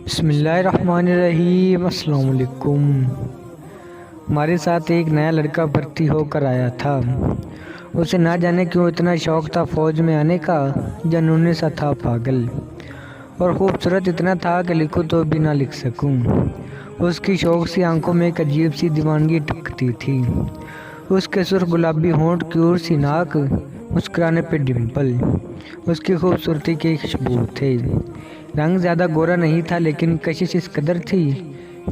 बिस्मिल्लाहिर्रहमानिर्रहीम। अस्सलाम वालेकुम। हमारे साथ एक नया लड़का भर्ती होकर आया था। उसे ना जाने क्यों इतना शौक था फ़ौज में आने का। जुनून सा था पागल, और खूबसूरत इतना था कि लिखूं तो भी ना लिख सकूं। उसकी शौक सी आंखों में एक अजीब सी दीवानगी टपकती थी। उसके सुर्ख गुलाबी होंठ, क्यूट सी नाक, मुस्कुराने पे डिम्पल, उसकी खूबसूरती की खुशबू थे। रंग ज़्यादा गोरा नहीं था, लेकिन कशिश इस कदर थी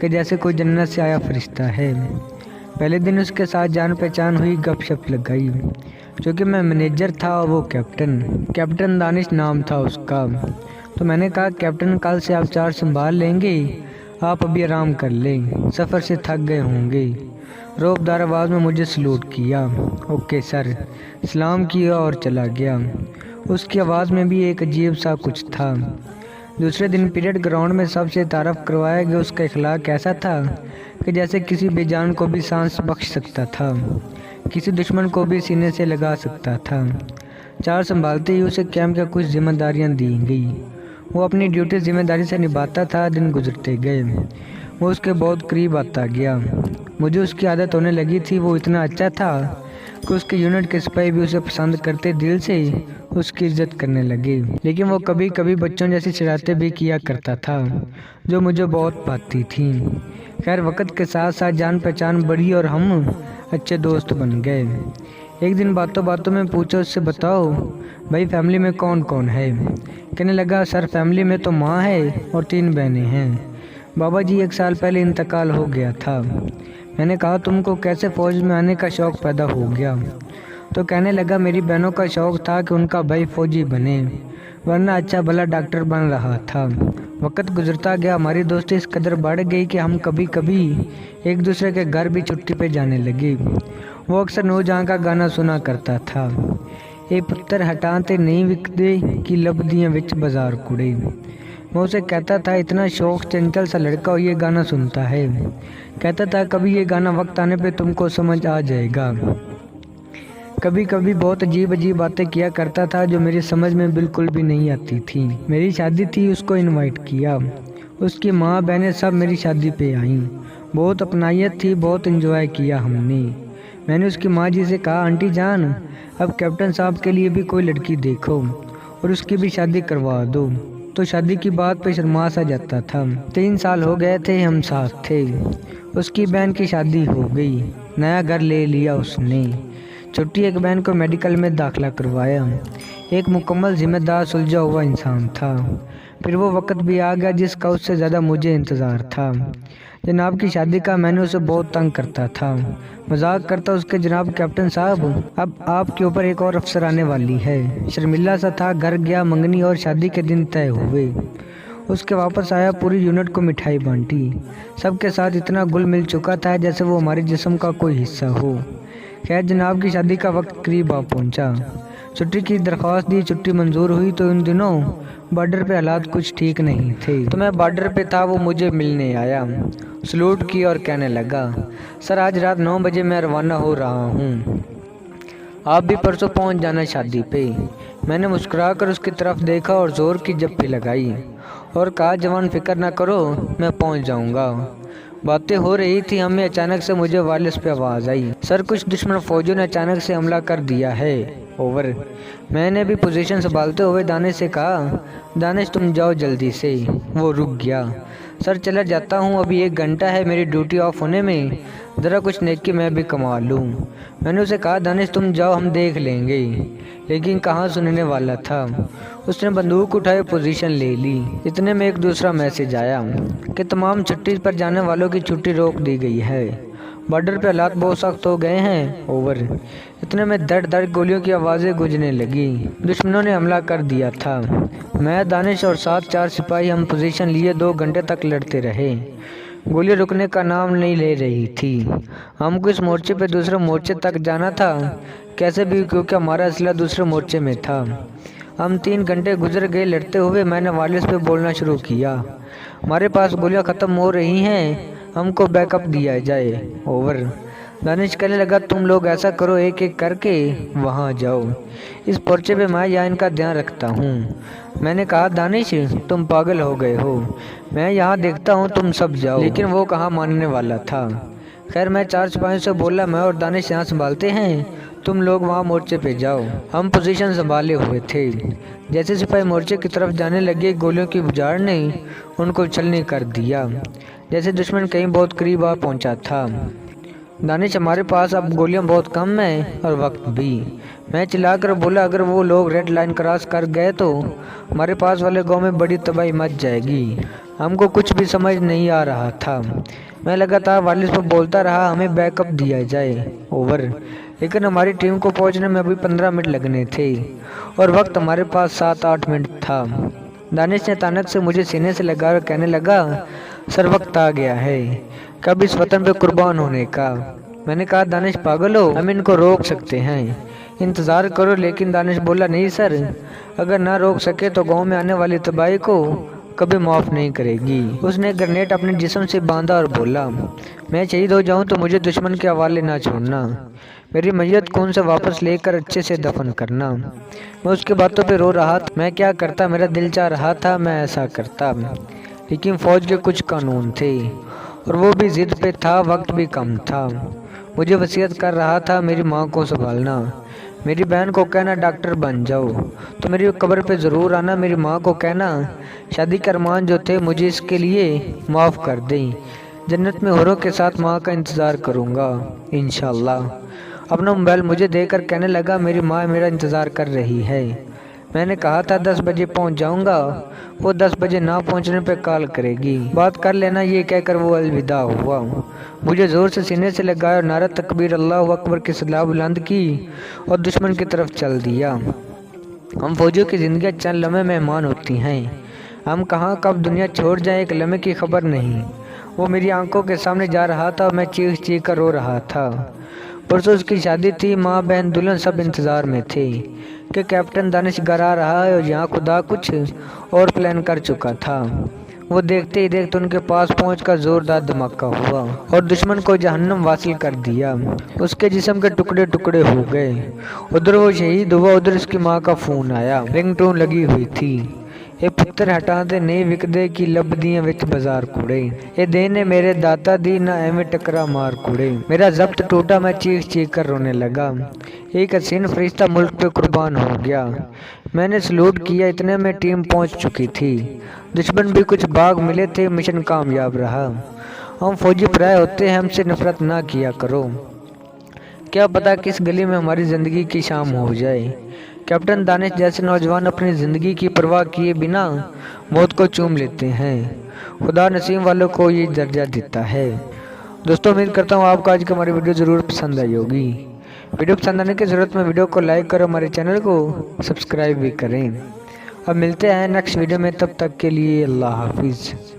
कि जैसे कोई जन्नत से आया फरिश्ता है। पहले दिन उसके साथ जान पहचान हुई, गपशप लगाई। क्योंकि मैं मैनेजर था और वो कैप्टन दानिश नाम था उसका। तो मैंने कहा, कैप्टन कल से आप चार्ज संभाल लेंगे, आप अभी आराम कर लें, सफ़र से थक गए होंगे। रौबदार आवाज़ में मुझे सलूट किया। ओके सर, सलाम किया और चला गया। उसकी आवाज़ में भी एक अजीब सा कुछ था। दूसरे दिन पीरियड ग्राउंड में सबसे तारीफ करवाया गया। उसका इखलाक ऐसा था कि जैसे किसी बेजान को भी सांस बख्श सकता था, किसी दुश्मन को भी सीने से लगा सकता था। चार्ज संभालते ही उसे कैंप की कुछ जिम्मेदारियां दी गई। वो अपनी ड्यूटी जिम्मेदारी से निभाता था। दिन गुजरते गए, वो उसके बहुत करीब आता गया। मुझे उसकी आदत होने लगी थी। वो इतना अच्छा था कि उसके यूनिट के सिपाही भी उसे पसंद करते, दिल से उसकी इज्जत करने लगे। लेकिन वो कभी कभी बच्चों जैसी शरारतें भी किया करता था, जो मुझे बहुत भाती थी। खैर, वक्त के साथ साथ जान पहचान बढ़ी और हम अच्छे दोस्त बन गए। एक दिन बातों बातों में पूछा उससे, बताओ भाई, फैमिली में कौन कौन है। कहने लगा, सर फैमिली में तो माँ है और 3 बहनें हैं। बाबा जी 1 साल पहले इंतकाल हो गया था। मैंने कहा, तुमको कैसे फ़ौज में आने का शौक़ पैदा हो गया। तो कहने लगा, मेरी बहनों का शौक़ था कि उनका भाई फ़ौजी बने, वरना अच्छा भला डॉक्टर बन रहा था। वक्त गुजरता गया, हमारी दोस्ती इस कदर बढ़ गई कि हम कभी कभी एक दूसरे के घर भी छुट्टी पे जाने लगे। वो अक्सर नूरजहां का गाना सुना करता था, ए पुत्तर हटाते नहीं विकदे कि लबदियाँ विच बाजार कुड़े। मैं उसे कहता था, इतना शौक चंचल सा लड़का और ये गाना सुनता है। कहता था, कभी ये गाना वक्त आने पे तुमको समझ आ जाएगा। कभी कभी बहुत अजीब अजीब बातें किया करता था जो मेरी समझ में बिल्कुल भी नहीं आती थी। मेरी शादी थी, उसको इनवाइट किया। उसकी माँ बहनें सब मेरी शादी पे आईं। बहुत अपनायत थी, बहुत एंजॉय किया हमने। मैंने उसकी माँ जी से कहा, आंटी जान, अब कैप्टन साहब के लिए भी कोई लड़की देखो और उसकी भी शादी करवा दो। तो शादी की बात पे शर्मा सा जाता था। 3 साल हो गए थे, हम साथ थे। उसकी बहन की शादी हो गई, नया घर ले लिया उसने। छोटी एक बहन को मेडिकल में दाखिला करवाया। एक मुकम्मल जिम्मेदार सुलझा हुआ इंसान था। फिर वो वक्त भी आ गया जिसका उससे ज़्यादा मुझे इंतज़ार था। जनाब की शादी का मैंने उसे बहुत तंग करता था। मजाक करता उसके, जनाब कैप्टन साहब, अब आपके ऊपर एक और अफसर आने वाली है। शर्मिला सा था। घर गया, मंगनी और शादी के दिन तय हुए। उसके वापस आया, पूरी यूनिट को मिठाई बांटी। सबके साथ इतना घुल मिल चुका था जैसे वो हमारे जिस्म का कोई हिस्सा हो। खैर, जनाब की शादी का वक्त करीब आ पहुंचा। छुट्टी की दरख्वास्त दी, छुट्टी मंजूर हुई। तो इन दिनों बॉर्डर पे हालात कुछ ठीक नहीं थे। तो मैं बॉर्डर पे था, वो मुझे मिलने आया, सलूट की और कहने लगा, सर आज रात 9 बजे मैं रवाना हो रहा हूँ, आप भी परसों पहुँच जाना शादी पे। मैंने मुस्कुराकर उसकी तरफ देखा और ज़ोर की जप्पी लगाई और कहा, जवान फिक्र ना करो, मैं पहुँच जाऊँगा। बातें हो रही थी, हमें अचानक से मुझे वायरलेस पे आवाज़ आई, सर कुछ दुश्मन फौजियों ने अचानक से हमला कर दिया है, ओवर। मैंने भी पोजीशन संभालते हुए दानिश से कहा, दानिश तुम जाओ जल्दी से। वो रुक गया। सर चला जाता हूँ, अभी 1 घंटा है मेरी ड्यूटी ऑफ होने में, ज़रा कुछ नेकी मैं भी कमा लूँ। मैंने उसे कहा, दानिश तुम जाओ, हम देख लेंगे। लेकिन कहाँ सुनने वाला था। उसने बंदूक उठाए, पोजीशन ले ली। इतने में एक दूसरा मैसेज आया कि तमाम छुट्टी पर जाने वालों की छुट्टी रोक दी गई है। बॉर्डर पे हालात बहुत सख्त हो गए हैं, ओवर। इतने में धड़ धड़ गोलियों की आवाज़ें गूंजने लगी। दुश्मनों ने हमला कर दिया था। मैं, दानिश और 7-4 सिपाही हम पोजीशन लिए 2 घंटे तक लड़ते रहे। गोली रुकने का नाम नहीं ले रही थी। हमको इस मोर्चे पे दूसरे मोर्चे तक जाना था कैसे भी, क्योंकि हमारा असला दूसरे मोर्चे में था। हम 3 घंटे गुजर गए लड़ते हुए। मैंने वायरलेस पे बोलना शुरू किया, हमारे पास गोलियां ख़त्म हो रही हैं, हमको बैकअप दिया जाए, ओवर। दानिश कहने लगा, तुम लोग ऐसा करो, एक एक करके वहाँ जाओ, इस पर्चे पे मैं यहाँ इनका ध्यान रखता हूँ। मैंने कहा, दानिश तुम पागल हो गए हो, मैं यहाँ देखता हूँ, तुम सब जाओ। लेकिन वो कहाँ मानने वाला था। खैर मैं 4 सिपाहियों से बोला, मैं और दानिश यहाँ संभालते हैं, तुम लोग वहाँ मोर्चे पे जाओ। हम पोजीशन संभाले हुए थे। जैसे सिपाही मोर्चे की तरफ जाने लगे, गोलियों की बुझाड़ ने उनको छलनी कर दिया, जैसे दुश्मन कहीं बहुत करीब आ पहुंचा था। दानिश, हमारे पास अब गोलियां बहुत कम हैं और वक्त भी। मैं चिल्लाकर बोला, अगर वो लोग रेड लाइन क्रॉस कर गए तो हमारे पास वाले गांव में बड़ी तबाही मच जाएगी। हमको कुछ भी समझ नहीं आ रहा था। मैं लगातार वायरलेस पर बोलता रहा, हमें बैकअप दिया जाए, ओवर। लेकिन हमारी टीम को पहुंचने में अभी 15 मिनट लगने थे और वक्त हमारे पास 7-8 मिनट था। दानिश ने अचानक से मुझे सीने से लगाकर कहने लगा, सर वक्त आ गया है कब इस वतन पे कुर्बान होने का। मैंने कहा, दानिश पागल हो, हम इनको रोक सकते हैं, इंतज़ार करो। लेकिन दानिश बोला, नहीं सर, अगर ना रोक सके तो गांव में आने वाली तबाही को कभी माफ़ नहीं करेगी। उसने ग्रेनेड अपने जिस्म से बांधा और बोला, मैं शहीद हो जाऊं तो मुझे दुश्मन के हवाले ना छोड़ना, मेरी मैयत खून से वापस लेकर अच्छे से दफन करना। मैं उसकी बातों पे रो रहा था। मैं क्या करता, मेरा दिल चाह रहा था मैं ऐसा करता, लेकिन फ़ौज के कुछ कानून थे और वो भी ज़िद पे था, वक्त भी कम था। मुझे वसीयत कर रहा था मेरी माँ को संभालना, मेरी बहन को कहना डॉक्टर बन जाओ तो मेरी कब्र पे ज़रूर आना, मेरी माँ को कहना शादी के अरमान जो थे मुझे इसके लिए माफ़ कर दें, जन्नत में औरों के साथ माँ का इंतज़ार करूँगा इंशाल्लाह। अपना मोबाइल मुझे देकर कहने लगा, मेरी माँ मेरा इंतज़ार कर रही है। मैंने कहा था 10 बजे पहुंच जाऊंगा, वो 10 बजे ना पहुंचने पे कॉल करेगी, बात कर लेना, ये कहकर वो अलविदा हुआ। मुझे ज़ोर से सीने से लगाया और नारा तकबीर अल्लाहु अकबर की सलाह बुलंद की और दुश्मन की तरफ चल दिया। हम फौजियों की ज़िंदगी चंद लम्हे मेहमान होती हैं, हम कहाँ कब दुनिया छोड़ जाए एक लम्हे की खबर नहीं। वो मेरी आंखों के सामने जा रहा था और मैं चीख चीख कर रो रहा था। परसों उसकी शादी थी, माँ बहन दुल्हन सब इंतज़ार में थे कि कैप्टन दानिश घर आ रहा है और यहाँ खुदा कुछ और प्लान कर चुका था। वो देखते ही देखते उनके पास पहुंचकर जोरदार धमाका हुआ और दुश्मन को जहन्नम वासिल कर दिया। उसके जिस्म के टुकड़े टुकड़े हो गए। उधर वो शहीद हुआ, उधर उसकी माँ का फ़ोन आया, रिंगटोन लगी हुई थी। ये पुत्र हटाते नहीं विकदे की लबदियां विच बाजार कुड़े, ये देने मेरे दाता दी ना एवें टकरा मार कुड़े। मेरा जब्त टूटा, मैं चीख चीख कर रोने लगा। एक हसीन फरिश्ता मुल्क पे कुर्बान हो गया। मैंने सलूट किया, इतने में टीम पहुंच चुकी थी। दुश्मन भी कुछ भाग मिले थे, मिशन कामयाब रहा। हम फौजी पराए होते हैं, हमसे नफरत ना किया करो, क्या पता किस गली में हमारी ज़िंदगी की शाम हो जाए। कैप्टन दानिश जैसे नौजवान अपनी ज़िंदगी की परवाह किए बिना मौत को चूम लेते हैं। खुदा नसीब वालों को ये दर्जा देता है। दोस्तों, उम्मीद करता हूँ आपको आज की हमारी वीडियो ज़रूर पसंद आई होगी। वीडियो पसंद आने की ज़रूरत में वीडियो को लाइक करो, हमारे चैनल को सब्सक्राइब भी करें। अब मिलते हैं नेक्स्ट वीडियो में, तब तक के लिए अल्लाह हाफिज़।